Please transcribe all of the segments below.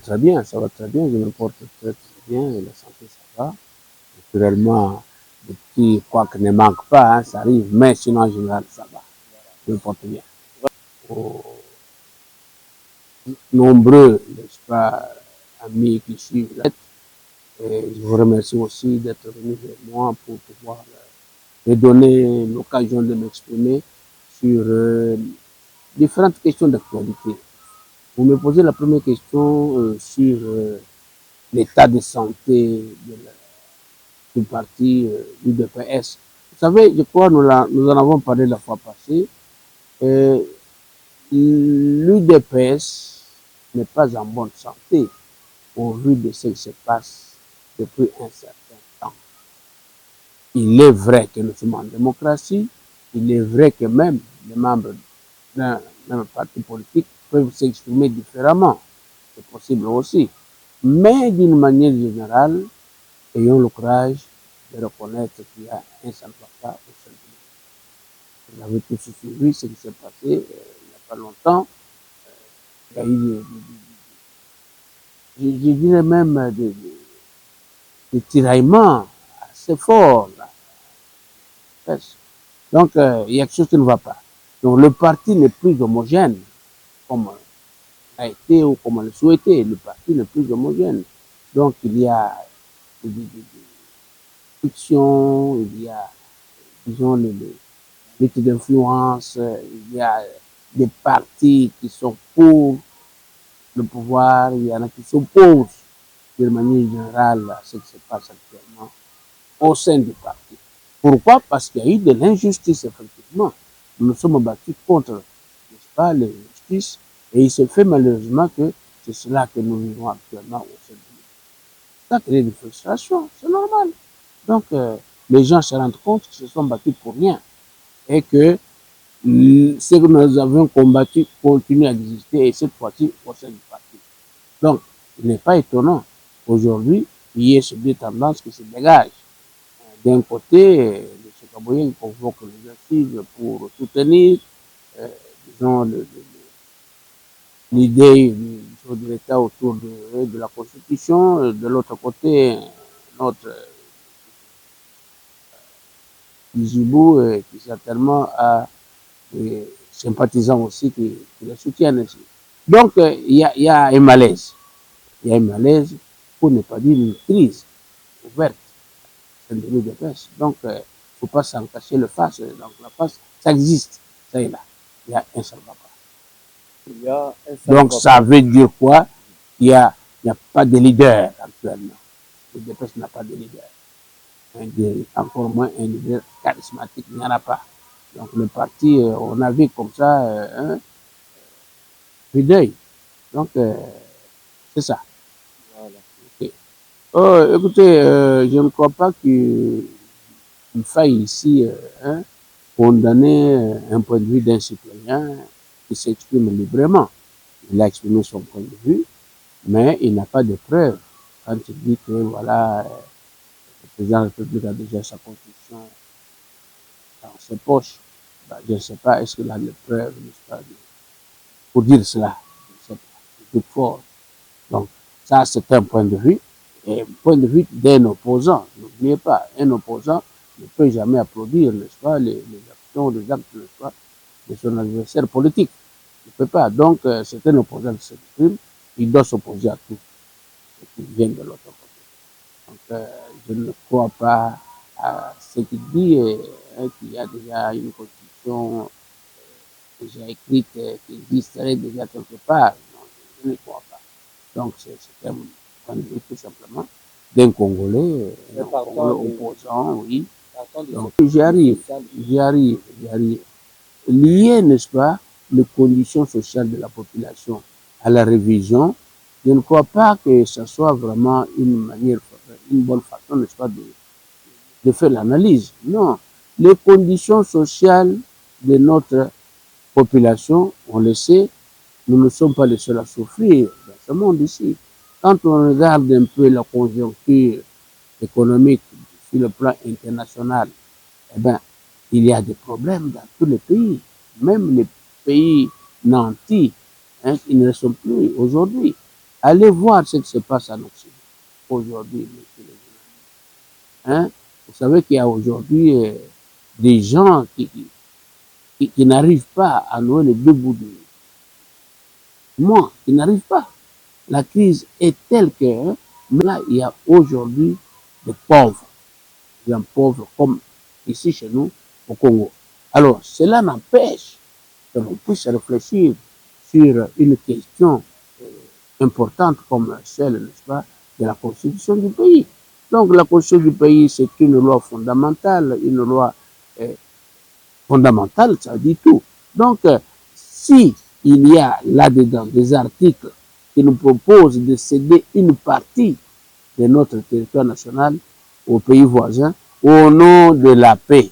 très bien, ça va très bien, je me porte très, très bien, et la santé, ça va. Naturellement, des petits quoi ne manquent pas, hein, ça arrive, mais sinon, en général, ça va. Je me porte bien. Aux nombreux, n'est-ce pas, amis qui suivent la tête, et je vous remercie aussi d'être venu vers moi pour pouvoir me donner l'occasion de m'exprimer sur différentes questions d'actualité. Vous me posez la première question sur l'état de santé du parti UDPS. Vous savez, je crois que nous en avons parlé la fois passée. L'UDPS n'est pas en bonne santé au vu de ce qui se passe depuis un certain temps. Il est vrai que nous sommes en démocratie, il est vrai que même les membres d'un même parti politique peuvent s'exprimer différemment, c'est possible aussi. Mais d'une manière générale, ayons le courage de reconnaître qu'il y a un seul papa au sein de nous. Vous avez tous suivi ce qui s'est passé il n'y a pas longtemps. Il y a eu, je dirais même, des tiraillements assez forts. Là. Donc, il y a quelque chose qui ne va pas. Donc, le parti n'est plus homogène, comme a été ou comme on le souhaitait. Le parti n'est plus homogène. Donc, il y a des frictions, il y a, disons, les luttes d'influence, il y a des partis qui sont pour le pouvoir, il y en a qui s'opposent de manière générale à ce qui se passe actuellement au sein du parti. Pourquoi? Parce qu'il y a eu de l'injustice, effectivement. Nous nous sommes battus contre, n'est-ce pas, l'injustice, et il se fait malheureusement que c'est cela que nous vivons actuellement au sein du parti. Ça crée des frustrations, c'est normal. Donc, les gens se rendent compte qu'ils se sont battus pour rien et que ce que nous avons combattu continue à exister et cette fois-ci au sein du parti. Donc, il n'est pas étonnant qu'aujourd'hui, il y ait ces deux tendances qui se dégagent. D'un côté, M. Kaboyen convoque les assises pour soutenir disons, l'idée de l'État autour de la Constitution. De l'autre côté, notre Izubou, qui certainement a des sympathisants aussi qui le soutiennent aussi. Donc, il y a un malaise. Il y a un malaise, pour ne pas dire une crise ouverte de l'UDPS. Donc, il ne faut pas s'en cacher le face. Donc, la face, ça existe. Ça est là. Il y a un seul papa. Donc, ça veut dire quoi? Il n'y a pas de leader actuellement. L'UDPS n'a pas de leader. Encore moins un leader charismatique. Il n'y en a pas. Donc, le parti, on a vu comme ça, un deuil. Donc, c'est ça. Voilà. Okay. Oh, écoutez, je ne crois pas qu'il faille ici condamner un point de vue d'un citoyen qui s'exprime librement. Il a exprimé son point de vue, mais il n'a pas de preuves. Quand il dit que voilà, le président de la République a déjà sa constitution dans ses poches, ben, je ne sais pas, est-ce qu'il a des preuves, n'est-ce pas, pour dire cela. Je ne sais pas, c'est fort. Donc, ça, c'est un point de vue. Et un point de vue d'un opposant. N'oubliez pas, un opposant ne peut jamais applaudir, n'est-ce pas, les actions, les actes, n'est-ce pas, de son adversaire politique. Il ne peut pas. Donc, c'est un opposant qui s'exprime. Il doit s'opposer à tout ce qui vient de l'autre côté. Donc, je ne crois pas à ce qu'il dit, qu'il y a déjà une constitution déjà écrite, qui existerait déjà quelque part. Non, je ne crois pas. Donc, c'est un point de vue tout simplement d'un Congolais, opposant, oui. Donc, j'y arrive. Lié, n'est-ce pas, les conditions sociales de la population à la révision, je ne crois pas que ce soit vraiment une bonne façon, n'est-ce pas, de faire l'analyse. Non. Les conditions sociales de notre population, on le sait, nous ne sommes pas les seuls à souffrir dans ce monde ici. Quand on regarde un peu la conjoncture économique sur le plan international, eh bien, il y a des problèmes dans tous les pays, même les pays nantis, qui ne le sont plus aujourd'hui. Allez voir ce qui se passe en Occident aujourd'hui, monsieur le journaliste. Hein? Vous savez qu'il y a aujourd'hui des gens qui n'arrivent pas à nouer les deux bouts du monde, qui n'arrivent pas. La crise est telle que, hein, mais là, il y a aujourd'hui des pauvres, comme ici chez nous, au Congo. Alors, cela n'empêche que l'on puisse réfléchir sur une question importante comme celle, n'est-ce pas, de la constitution du pays. Donc, la constitution du pays, c'est une loi fondamentale, fondamentale, ça dit tout. Donc, si il y a là-dedans des articles qui nous proposent de céder une partie de notre territoire national aux pays voisins au nom de la paix,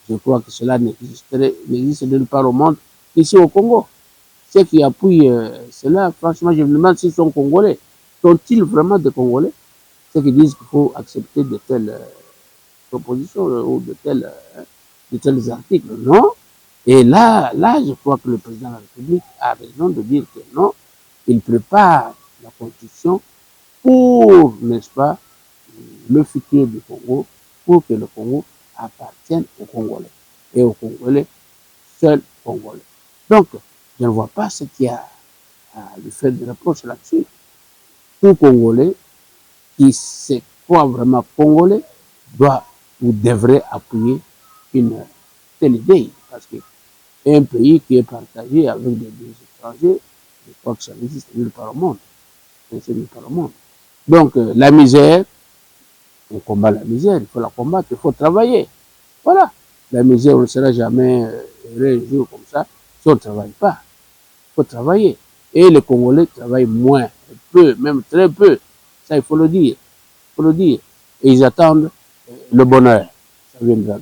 je crois que cela n'existe nulle part au monde, ici au Congo. Ceux qui appuient cela, franchement, je me demande s'ils sont congolais. Sont-ils vraiment des Congolais? Ceux qui disent qu'il faut accepter de telles propositions ou de tels articles, non. Et là, je crois que le président de la République a raison de dire que non, il prépare la constitution pour, n'est-ce pas, le futur du Congo, pour que le Congo appartienne aux Congolais et aux Congolais, seuls Congolais. Donc, je ne vois pas ce qu'il y a à lui faire de reproche là-dessus. Tout Congolais qui se croit vraiment Congolais doit ou devrait appuyer une telle idée. Parce qu'un pays qui est partagé avec des étrangers, je crois que ça n'existe nulle part au monde. Nulle part au monde. Donc, la misère, on combat la misère, il faut la combattre, il faut travailler. Voilà. La misère, on ne sera jamais heureux un jour comme ça si on ne travaille pas. Il faut travailler. Et les Congolais travaillent moins, peu, même très peu. Ça, il faut le dire. Il faut le dire. Et ils attendent le bonheur. Ça viendra.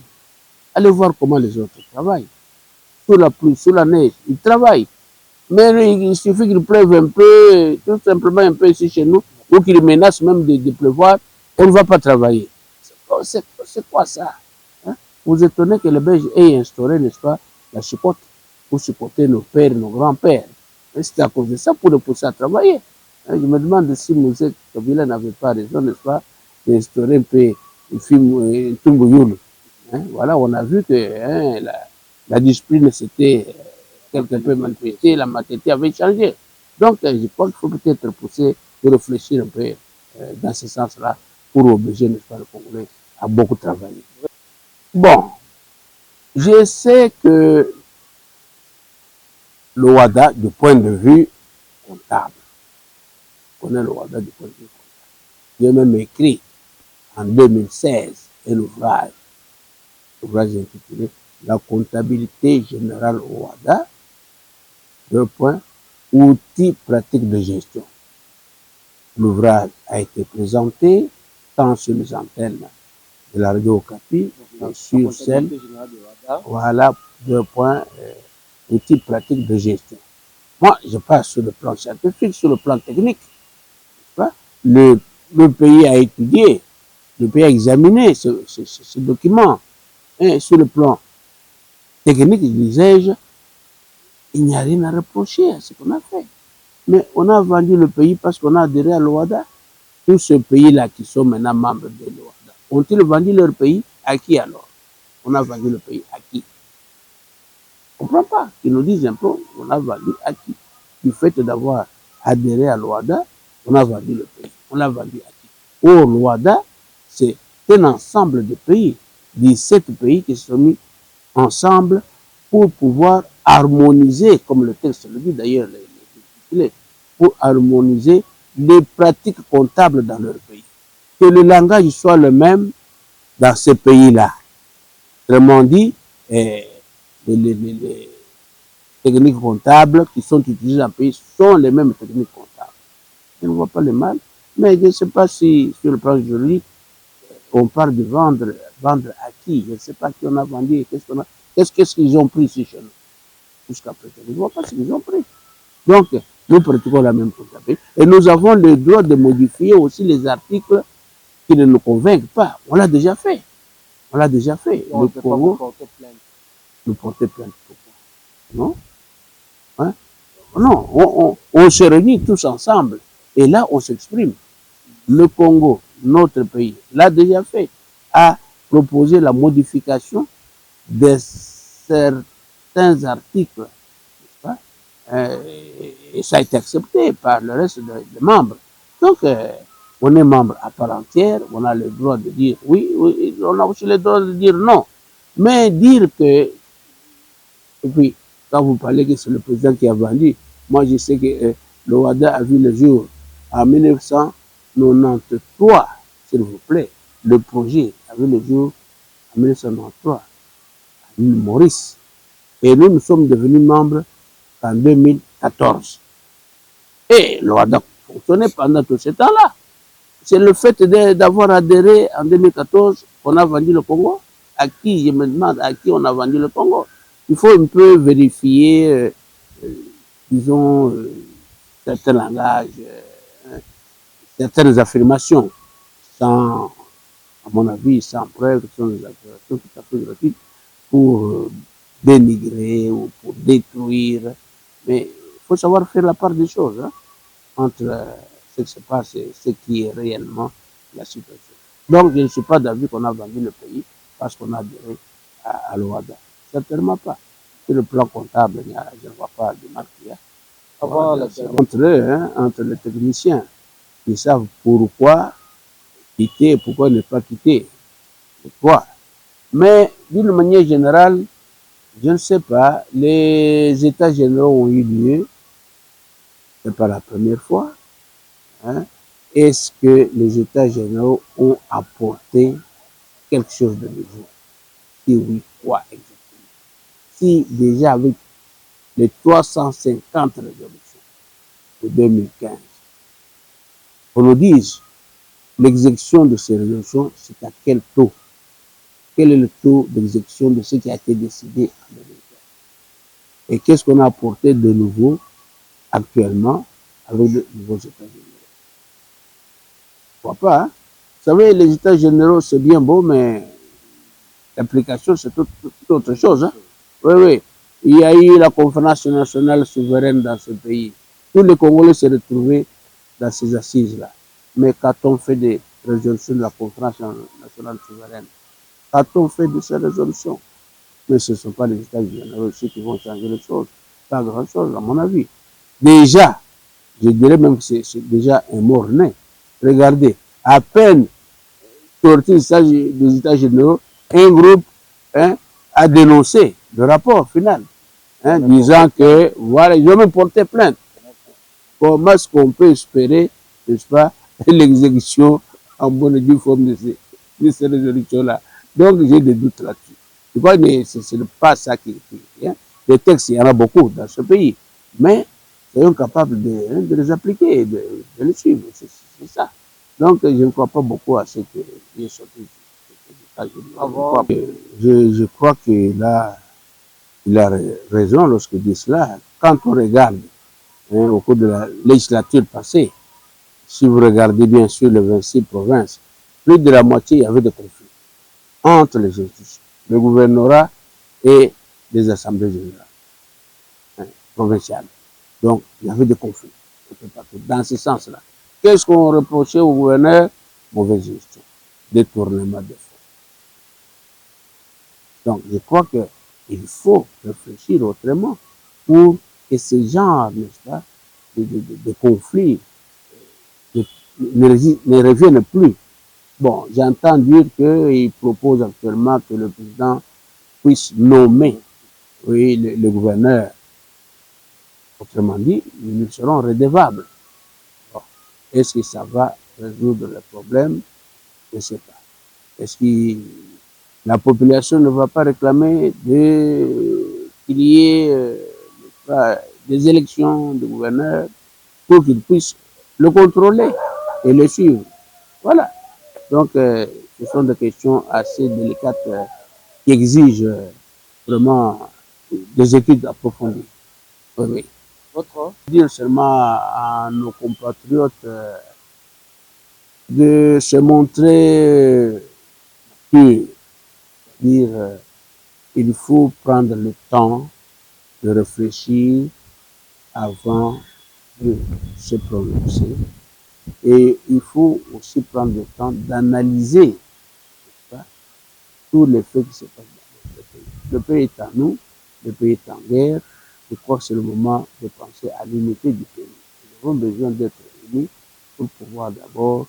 Allez voir comment les autres travaillent. Sous la pluie, sous la neige, ils travaillent. Mais il suffit qu'il pleuve un peu, tout simplement un peu ici chez nous, ou qu'il menace même de pleuvoir, on ne va pas travailler. C'est quoi ça? Hein? Vous étonnez que les Belges aient instauré, n'est-ce pas, la chicotte pour supporter nos pères, nos grands-pères. C'est à cause de ça pour les pousser à travailler. Hein? Je me demande si Mosé Kabila n'avait pas raison, n'est-ce pas, d'instaurer un peu le film Tumboyoul. Hein? Voilà, on a vu que hein, la discipline s'était quelque peu manifestée, la maturité avait changé. Donc, je crois qu'il faut peut-être pousser de réfléchir un peu dans ce sens-là pour obliger, n'est-ce pas, le Congolais à beaucoup travailler. Bon, je sais que le WADA, du point de vue comptable, on connaît le WADA du point de vue comptable. J'ai même écrit en 2016 un ouvrage intitulé La comptabilité générale au WADA, outils pratiques de gestion. L'ouvrage a été présenté tant sur les antennes de la radio Okapi que sur celle, voilà, outils pratiques de gestion. Moi, je passe sur le plan scientifique, sur le plan technique. Le pays a étudié, le pays a examiné ce document. Et sur le plan technique, disais-je, il n'y a rien à reprocher à ce qu'on a fait. Mais on a vendu le pays parce qu'on a adhéré à l'OADA. Tous ces pays-là qui sont maintenant membres de l'OADA, ont-ils vendu leur pays à qui alors? On a vendu le pays à qui? On ne comprend pas. Ils nous disent un peu, on a vendu à qui? Du fait d'avoir adhéré à l'OADA, on a vendu le pays. On l'a vendu à qui? Or, l'OADA, c'est un ensemble de pays, 17 pays qui se sont mis ensemble pour pouvoir harmoniser, comme le texte le dit d'ailleurs, pour harmoniser les pratiques comptables dans leur pays. Que le langage soit le même dans ces pays-là. Autrement dit, les techniques comptables qui sont utilisées dans le pays sont les mêmes techniques comptables. Je ne vois pas le mal, mais je ne sais pas si sur le plan juridique, on parle de vendre à qui? Je ne sais pas qui on a vendu, qu'est-ce qu'ils ont pris ici chez nous jusqu'à présent. Je ne vois pas ce qu'ils ont pris. Donc, nous pratiquons la même comptabilité. Et nous avons le droit de modifier aussi les articles qui ne nous convainquent pas. On l'a déjà fait. On l'a déjà fait. On ne peut pas vous porter plainte. Nous porter plainte. Pourquoi? Non? Hein? Non, on se réunit tous ensemble Et là, on s'exprime. Le Congo, notre pays, l'a déjà fait, a proposé la modification de certains articles, n'est-ce pas? Et ça a été accepté par le reste des membres. Donc, on est membre à part entière, on a le droit de dire oui, oui, on a aussi le droit de dire non. Mais dire que, et puis, quand vous parlez que c'est le président qui a vendu, moi je sais que le WADA a vu le jour en 1993, s'il vous plaît. Le projet a vu le jour en 1993, à l'île Maurice. Et nous sommes devenus membres en 2014. Et le WADA fonctionnait pendant tout ce temps-là. C'est le fait d'avoir adhéré en 2014 qu'on a vendu le Congo. À qui, je me demande, à qui on a vendu le Congo? Il faut un peu vérifier, disons, certains langages, certaines affirmations, sans, à mon avis, sans preuve, ce sont des affirmations tout à fait gratuites pour dénigrer ou pour détruire. Mais il faut savoir faire la part des choses, hein, entre ce qui se passe et ce qui est réellement la situation. Donc, je ne suis pas d'avis qu'on a vendu le pays parce qu'on a adhéré à l'OADA. Certainement pas. Sur le plan comptable, je ne vois pas de marque. Entre eux, hein, entre les techniciens, ils savent pourquoi quitter et pourquoi ne pas quitter. Pourquoi. Mais d'une manière générale, je ne sais pas, les états généraux ont eu lieu, c'est pas la première fois. Hein. Est-ce que les états généraux ont apporté quelque chose de nouveau? Si oui, quoi exactement? Si déjà avec les 350 résolutions de 2015, on nous dise l'exécution de ces résolutions, c'est à quel taux? Quel est le taux d'exécution de ce qui a été décidé en 2015? Et qu'est-ce qu'on a apporté de nouveau actuellement avec de nouveaux états généraux? Pourquoi pas, hein? Vous savez, les états généraux, c'est bien beau, mais l'application, c'est tout autre chose. Hein? Oui, oui. Il y a eu la conférence nationale souveraine dans ce pays. Tous les Congolais se retrouvaient dans ces assises-là. Mais qu'a-t-on fait des résolutions de la conférence nationale souveraine? Qu'a-t-on fait de ces résolutions? Mais ce ne sont pas les États généraux qui vont changer les choses. Pas grand-chose, à mon avis. Déjà, je dirais même que c'est déjà un mort-né. Regardez, à peine sorti des États généraux, un groupe, hein, a dénoncé le rapport final, hein, disant que, voilà, ils ont même porté plainte. Comment est-ce qu'on peut espérer, n'est-ce pas, l'exécution en bonne et due forme de ces résolutions-là? Donc, j'ai des doutes là-dessus. Je crois que ce n'est pas ça qui hein. Les textes, il y en a beaucoup dans ce pays, mais soyons capables de les appliquer, de les suivre. C'est ça. Donc, je ne crois pas beaucoup à ce qui est sorti. Je crois qu'il a raison lorsqu'il dit cela. Quand on regarde, hein, au cours de la législature passée, si vous regardez bien sûr les 26 provinces, plus de la moitié, il y avait des conflits entre les institutions, le gouvernorat et les assemblées générales, hein, provinciales. Donc, il y avait des conflits dans ce sens-là. Qu'est-ce qu'on reprochait au gouverneur? Mauvaise gestion, détournement des fonds. Donc, je crois qu'il faut réfléchir autrement pour que ce genre, n'est-ce pas, de conflits ne reviennent plus. Bon, j'entends dire qu'il propose actuellement que le président puisse nommer, oui, le gouverneur. Autrement dit, ils seront redevables. Bon. Est-ce que ça va résoudre le problème? Je ne sais pas. Est-ce que la population ne va pas réclamer qu'il y ait des élections de gouverneurs pour qu'ils puissent le contrôler et le suivre? Voilà. Donc, ce sont des questions assez délicates qui exigent vraiment des études approfondies. Oui, oui. Votre dire seulement à nos compatriotes de se montrer purs, dire il faut prendre le temps de réfléchir avant de se prononcer Et il faut aussi prendre le temps d'analyser tous les faits qui se passent dans notre pays. Le pays est à nous, le pays est en guerre. Je crois que c'est le moment de penser à l'unité du pays. Nous avons besoin d'être unis pour pouvoir d'abord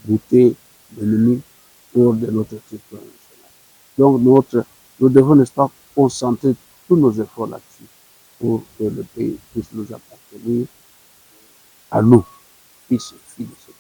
buter l'ennemi hors de notre territoire national. Donc nous devons, n'est-ce pas, concentrer tous nos efforts là-dessus pour que le pays puisse nous appartenir à nous, fils et filles de ce pays.